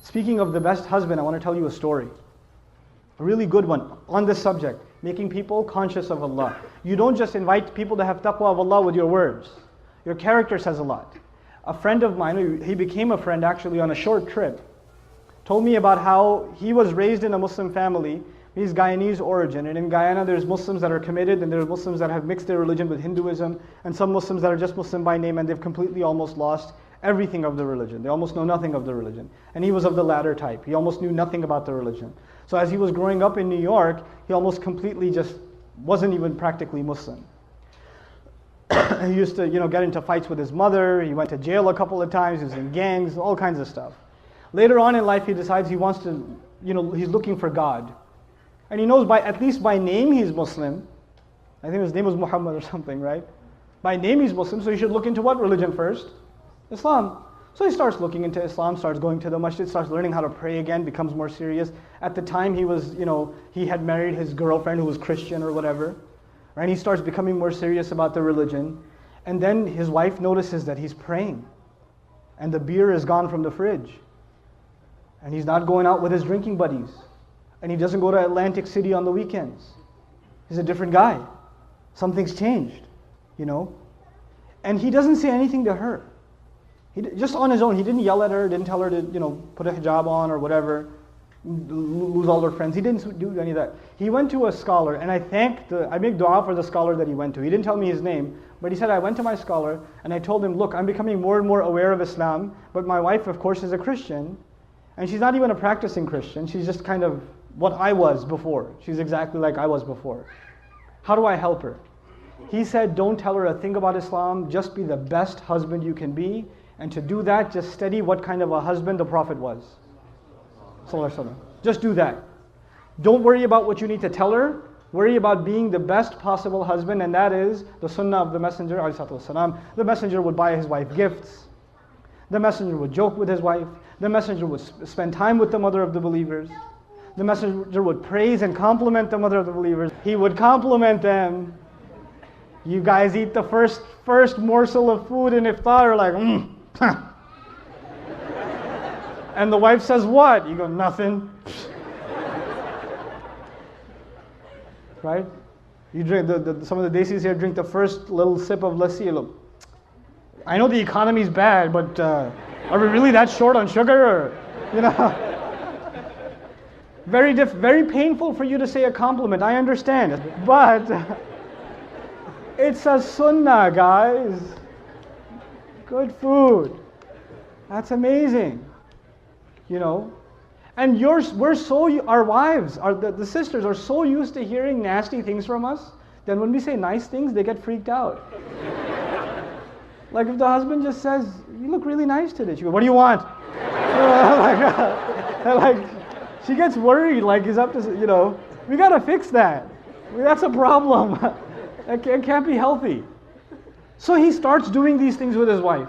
Speaking of the best husband, I want to tell you a story. A really good one on this subject, making people conscious of Allah. You don't just invite people to have taqwa of Allah with your words. Your character says a lot. A friend of mine, he became a friend actually on a short trip, told me about how he was raised in a Muslim family. He's Guyanese origin, and in Guyana there's Muslims that are committed, and there's Muslims that have mixed their religion with Hinduism, and some Muslims that are just Muslim by name, and they've completely almost lost everything of the religion. They almost know nothing of the religion. And he was of the latter type. He almost knew nothing about the religion. So as he was growing up in New York, he almost completely just wasn't even practically Muslim. He used to, get into fights with his mother. He went to jail a couple of times. He was in gangs, all kinds of stuff. Later on in life, he decides he wants to, he's looking for God. And he knows at least by name he's Muslim. I think his name was Muhammad or something, right? By name he's Muslim, so he should look into what religion first? Islam. So he starts looking into Islam, starts going to the masjid, starts learning how to pray again, becomes more serious. At the time he was, he had married his girlfriend who was Christian or whatever. Right? He starts becoming more serious about the religion. And then his wife notices that he's praying. And the beer is gone from the fridge. And he's not going out with his drinking buddies. And he doesn't go to Atlantic City on the weekends. He's a different guy. Something's changed, And he doesn't say anything to her. Just on his own, he didn't yell at her, didn't tell her to, put a hijab on or whatever, lose all her friends. He didn't do any of that. He went to a scholar, and I make dua for the scholar that he went to. He didn't tell me his name, but he said, I went to my scholar, and I told him, look, I'm becoming more and more aware of Islam, but my wife, of course, is a Christian, and she's not even a practicing Christian. She's just kind of what I was before. She's exactly like I was before. How do I help her? He said, don't tell her a thing about Islam, just be the best husband you can be, and to do that, just study what kind of a husband the Prophet was. Just do that. Don't worry about what you need to tell her. Worry about being the best possible husband, and that is the sunnah of the Messenger. The Messenger would buy his wife gifts. The Messenger would joke with his wife. The Messenger would spend time with the mother of the believers. The Messenger would praise and compliment the mother of the believers. He would compliment them. You guys eat the first morsel of food in iftar, like, And the wife says, what? You go, nothing. Right? You drink, some of the desis here drink the first little sip of lassi. Look, I know the economy's bad, but are we really that short on sugar? Or, very painful for you to say a compliment, I understand. But it's a sunnah, guys. Good food. That's amazing. And our wives, the sisters are so used to hearing nasty things from us, that when we say nice things, they get freaked out. Like if the husband just says, you look really nice today. She goes, what do you want? She gets worried, like he's up to, we gotta fix that. That's a problem. It can't be healthy. So he starts doing these things with his wife.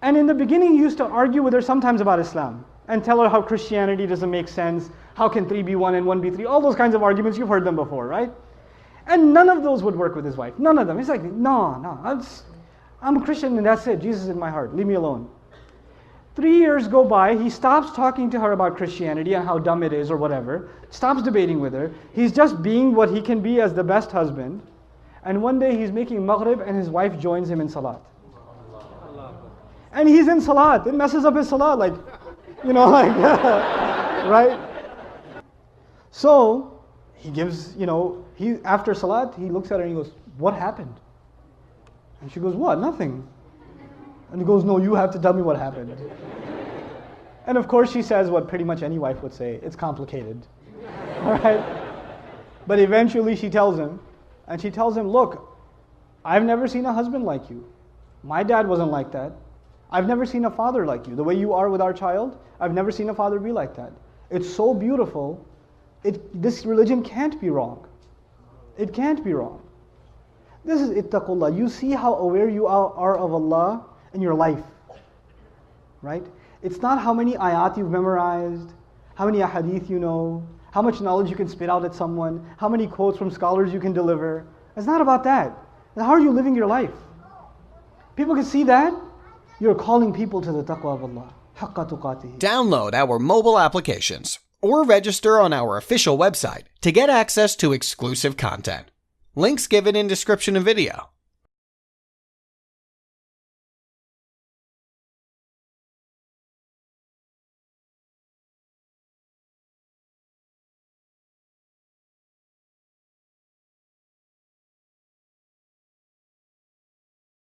And in the beginning, he used to argue with her sometimes about Islam and tell her how Christianity doesn't make sense. How can 3 be 1 and 1 be 3? All those kinds of arguments, you've heard them before, right? And none of those would work with his wife. None of them. He's like, no, I'm a Christian and that's it. Jesus is in my heart. Leave me alone. 3 years go by. He stops talking to her about Christianity and how dumb it is or whatever. Stops debating with her. He's just being what he can be as the best husband. And one day he's making maghrib and his wife joins him in salat. And he's in salat. It messes up his salat, right? So he gives, after salat, he looks at her and he goes, what happened? And she goes, what? Nothing. And he goes, no, you have to tell me what happened. And of course she says what pretty much any wife would say, it's complicated. All right? But eventually she tells him, and she tells him, look, I've never seen a husband like you. My dad wasn't like that. I've never seen a father like you. The way you are with our child, I've never seen a father be like that. It's so beautiful. This religion can't be wrong. It can't be wrong. This is ittaqullah. You see how aware you are of Allah in your life, right? It's not how many ayat you've memorized, how many ahadith you know, how much knowledge you can spit out at someone, how many quotes from scholars you can deliver. It's not about that. How are you living your life? People can see that. You're calling people to the taqwa of Allah. حق تقاته. Download our mobile applications or register on our official website to get access to exclusive content. Links given in description of video.